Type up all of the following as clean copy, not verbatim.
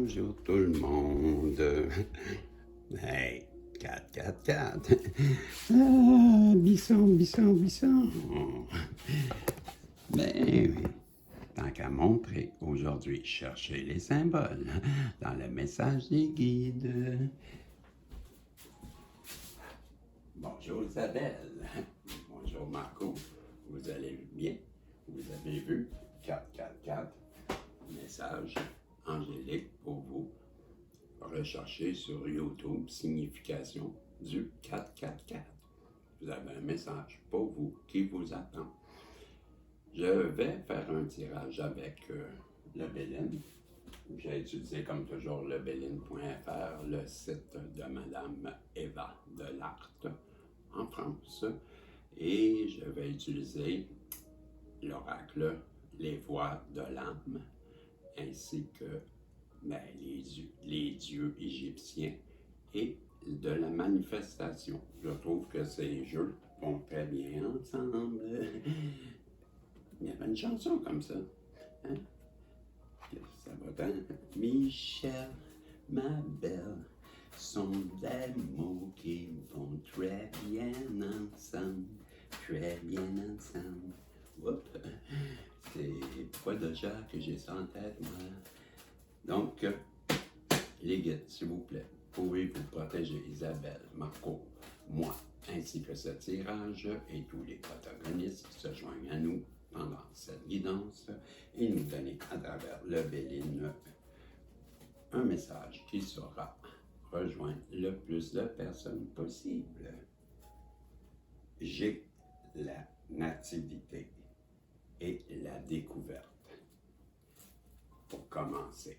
Bonjour tout le monde. Hey, 4. Ah, Bisson. Ben oui. Tant qu'à montrer, aujourd'hui, cherchez les symboles dans le message des guides. Bonjour Isabelle. Bonjour Marco. Vous allez bien? Vous avez vu 4. Message angélique pour vous. Recherchez sur YouTube signification du 4. Vous avez un message pour vous qui vous attend. Je vais faire un tirage avec le Béline. J'ai utilisé comme toujours le Béline.fr, le site de Madame Eva Delarte en France. Et je vais utiliser l'oracle Les Voix de l'âme ainsi que les dieux égyptiens et de la manifestation. Je trouve que ces jeux vont très bien ensemble. Il y avait une chanson comme ça. Hein? Ça va dans Michel, ma belle, sont des mots qui vont très bien ensemble. Oups. C'est pas déjà que j'ai ça en tête, moi. Donc, les guides, s'il vous plaît, pouvez-vous protéger Isabelle, Marco, moi, ainsi que ce tirage et tous les protagonistes qui se joignent à nous pendant cette guidance et nous donner à travers le Béline un message qui saura rejoindre le plus de personnes possible. J'ai la nativité et la découverte. Pour commencer,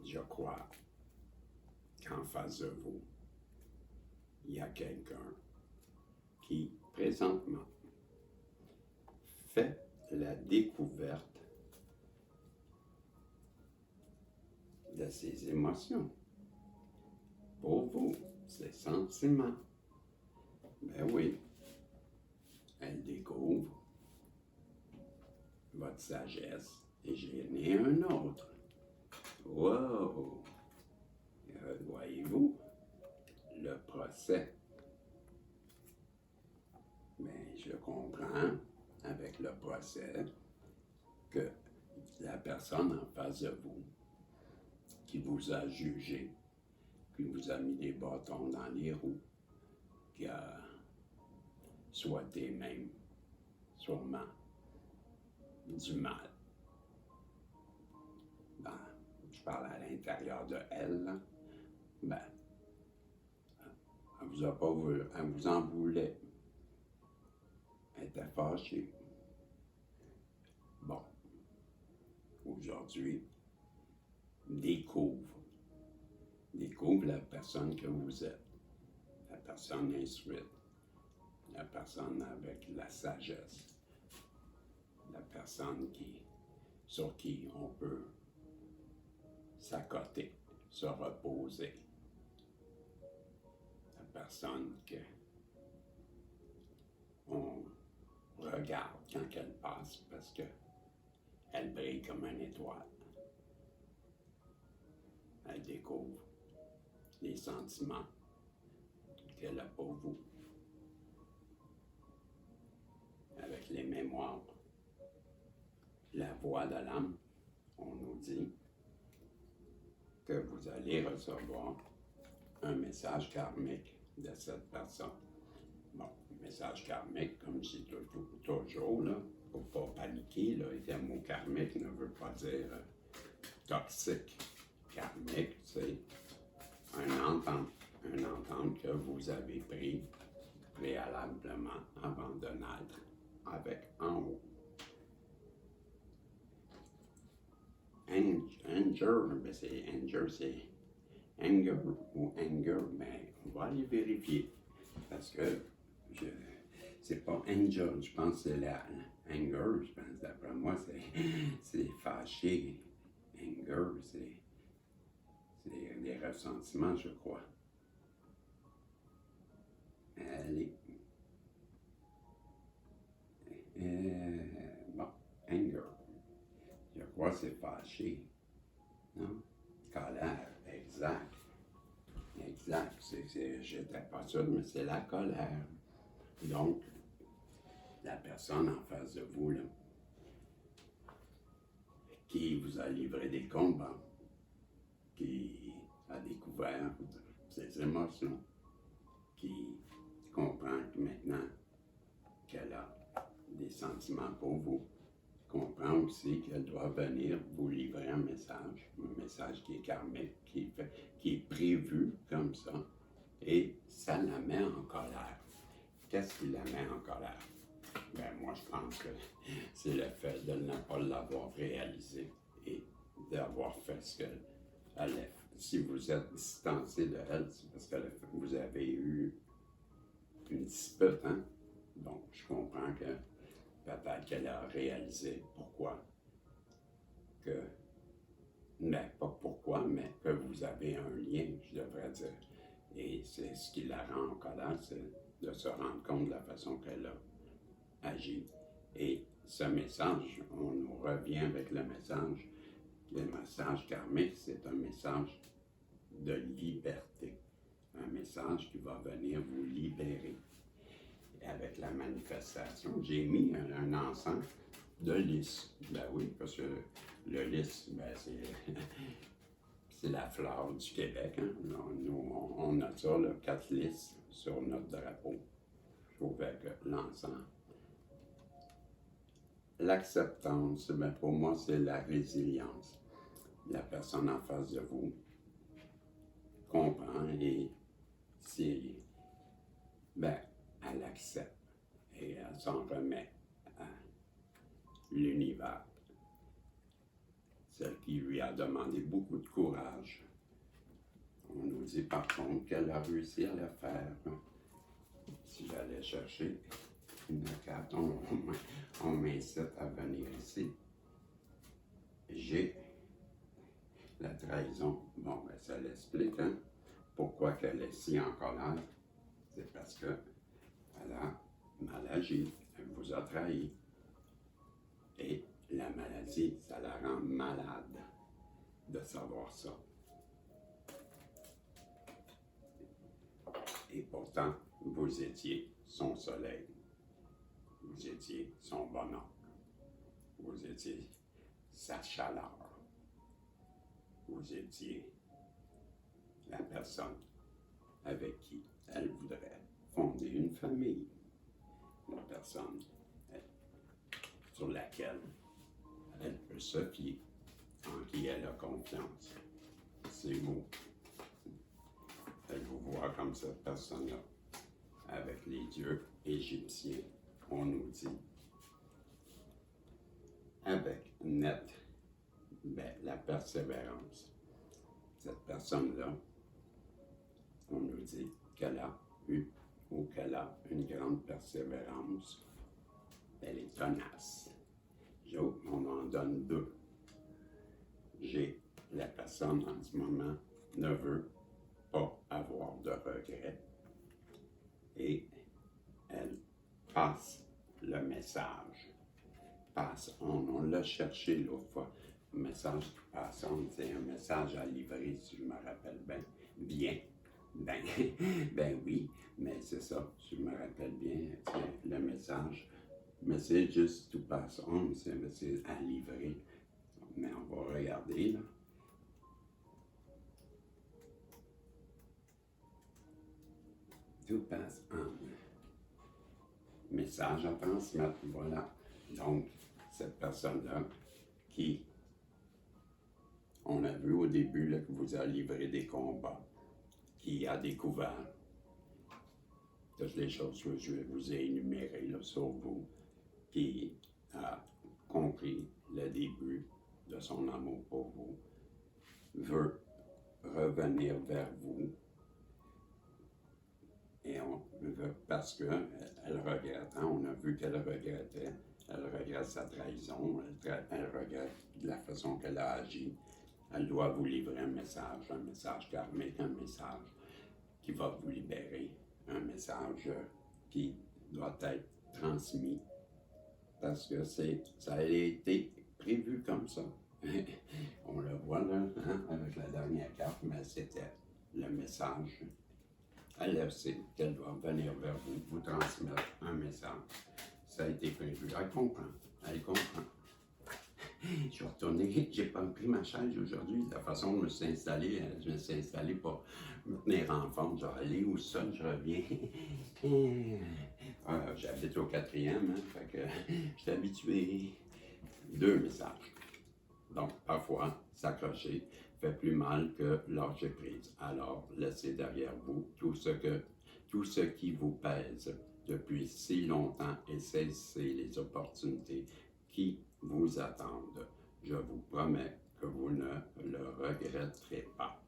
je crois qu'en face de vous, il y a quelqu'un qui, présentement, fait la découverte de ses émotions. Pour vous, ses sentiments. Ben oui, elle découvre votre sagesse et j'en ai un autre. Wow! Voyez-vous, le procès. Mais je comprends avec le procès que la personne en face de vous qui vous a jugé, qui vous a mis des bâtons dans les roues, qui a souhaité même, sûrement, du mal. Ben, je parle à l'intérieur de elle, ben, elle vous a pas voulu, elle vous en voulait. Elle était fâchée. Bon, aujourd'hui, découvre la personne que vous êtes, la personne instruite, la personne avec la sagesse, la personne sur qui on peut s'accoter, se reposer, la personne qu'on regarde quand elle passe parce qu'elle brille comme une étoile. Elle découvre les sentiments qu'elle a pour vous. Avec les mémoires, la voix de l'âme, on nous dit que vous allez recevoir un message karmique de cette personne. Bon, message karmique, comme je dis toujours, là, faut pas paniquer, là, le mot karmique ne veut pas dire toxique. Karmique, c'est une entente que vous avez prise préalablement avant de naître avec en haut. C'est anger ou anger, mais on va aller vérifier parce que c'est pas anger, je pense que c'est la anger, je pense d'après moi c'est fâché. Anger, c'est des ressentiments, je crois. Allez. Bon, anger. Je crois que c'est fâché. Non? Colère, exact. Exact. J'étais pas sûr, mais c'est la colère. Donc, la personne en face de vous, là, qui vous a livré des combats, qui a découvert ses émotions, qui comprend que maintenant qu'elle a des sentiments pour vous, comprend aussi qu'elle doit venir vous livrer un message qui est karmique, qui est prévu comme ça, et ça la met en colère. Qu'est-ce qui la met en colère? Ben, moi, je pense que c'est le fait de ne pas l'avoir réalisé et d'avoir fait ce qu'elle a fait. Si vous êtes distancé de elle, c'est parce que vous avez eu une dispute, hein? Donc, je comprends que peut-être qu'elle a réalisé pourquoi que, mais pas pourquoi, mais que vous avez un lien, je devrais dire. Et c'est ce qui la rend en colère, c'est de se rendre compte de la façon qu'elle a agi. Et ce message, on nous revient avec le message karmique, c'est un message de liberté, un message qui va venir vous libérer. Et avec la manifestation, j'ai mis un encens de lys. Ben oui, parce que le lys, ben c'est la fleur du Québec. Hein? Nous, on a ça, là, 4 lys sur notre drapeau. Je trouvais que l'encens. L'acceptance, ben pour moi, c'est la résilience. La personne en face de vous comprend et si, ben, elle accepte et elle s'en remet à l'univers. Celle qui lui a demandé beaucoup de courage. On nous dit par contre qu'elle a réussi à le faire. Si j'allais chercher une carte, on m'incite à venir ici. J'ai la trahison. Bon, ben ça l'explique, hein? Pourquoi qu'elle est si en colère? C'est parce qu'elle a mal agi, elle vous a trahi. Et la maladie, ça la rend malade de savoir ça. Et pourtant, vous étiez son soleil, vous étiez son bonheur, vous étiez sa chaleur, vous étiez la personne avec qui elle voudrait fonder une famille, la personne sur laquelle elle peut se fier, en qui elle a confiance. C'est vous. Elle vous voit comme cette personne-là. Avec les dieux égyptiens, on nous dit, avec net, ben, la persévérance. Cette personne-là, on nous dit qu'elle a eu ou qu'elle a une grande persévérance. Elle est tenace. On en donne 2. J'ai la personne en ce moment ne veut pas avoir de regrets et elle passe le message. On l'a cherché l'autre fois. Le message qui passe, c'est un message à livrer, si je me rappelle bien. Ben oui, mais c'est ça, si je me rappelle bien, c'est le message. Messages to pass on, c'est un message à livrer. Mais on va regarder là. To pass on. Message à transmettre, voilà. Donc, cette personne-là qui, on a vu au début là, que vous a livré des combats, qui a découvert toutes les choses que je vous ai énumérées là, sur vous, qui a compris le début de son amour pour vous, veut revenir vers vous et parce qu'elle regrette, hein, on a vu qu'elle regrettait, elle regrette sa trahison, elle regrette la façon qu'elle a agi. Elle doit vous livrer un message karmique, un message qui va vous libérer, un message qui doit être transmis parce que ça a été prévu comme ça. On le voit là, hein, avec la dernière carte, mais c'était le message. Elle sait qu'elle doit venir vers vous, vous transmettre un message. Ça a été prévu. Elle comprend. Elle comprend. Je suis retourné, j'ai pas pris ma chaise aujourd'hui. La façon dont je me suis installé pour me tenir en forme. Je vais aller au sol, je reviens. J'habite au 4e, hein, fait que je suis habitué. 2 messages. Donc, parfois, s'accrocher fait plus mal que lâcher prise. Alors, laissez derrière vous tout ce qui vous pèse depuis si longtemps et saisissez les opportunités qui vous attendent. Je vous promets que vous ne le regretterez pas.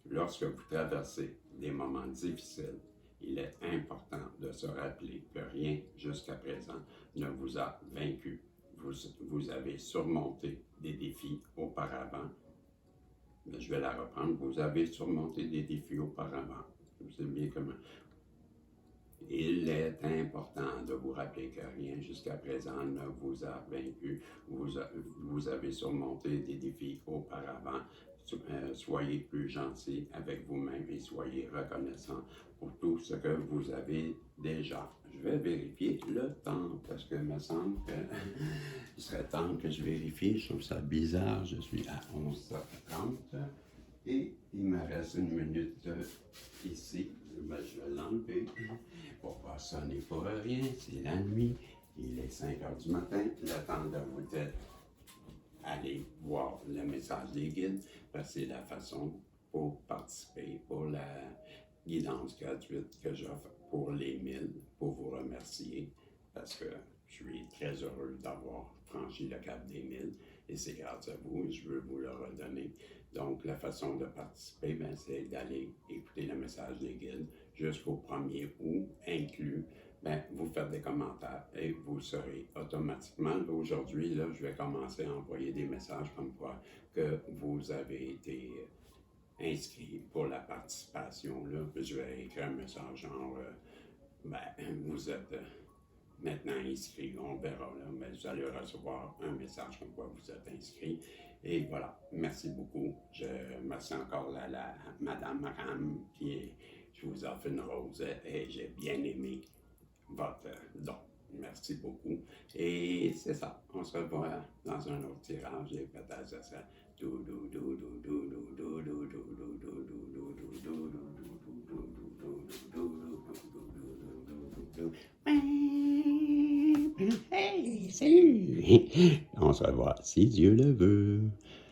Lorsque vous traversez des moments difficiles, il est important de se rappeler que rien jusqu'à présent ne vous a vaincu. Vous avez surmonté des défis auparavant. Mais je vais la reprendre. Vous avez surmonté des défis auparavant. Vous savez bien comment. Il est important de vous rappeler que rien jusqu'à présent ne vous a vaincu. Vous avez surmonté des défis auparavant. Soyez plus gentil avec vous-même et soyez reconnaissant pour tout ce que vous avez déjà. Je vais vérifier le temps parce que me semble que il serait temps que je vérifie. Je trouve ça bizarre. Je suis à 11h30 et il me reste 1 minute ici. Ben, je vais l'enlever. Pourquoi ça n'est pas rien? C'est la nuit. Il est 5h du matin. Le temps de vous dire. Allez voir le message des guides, parce que c'est la façon pour participer, pour la guidance gratuite que j'offre pour les 1000, pour vous remercier, parce que je suis très heureux d'avoir franchi le cap des 1000, et c'est grâce à vous, et je veux vous le redonner. Donc, la façon de participer, ben, c'est d'aller écouter le message des guides jusqu'au 1er août, inclus. Ben, vous faites des commentaires et vous serez automatiquement, aujourd'hui, là, je vais commencer à envoyer des messages comme quoi que vous avez été inscrit pour la participation. Là. Je vais écrire un message genre, vous êtes maintenant inscrit, on verra, là, mais vous allez recevoir un message comme quoi vous êtes inscrit. Et voilà, merci beaucoup. Je remercie encore la Madame Ram je vous offre une rose et j'ai bien aimé votre don. Merci beaucoup. Et c'est ça. On se revoit dans un autre tirage et peut-être ça. Hey, salut! On se revoit si Dieu le veut.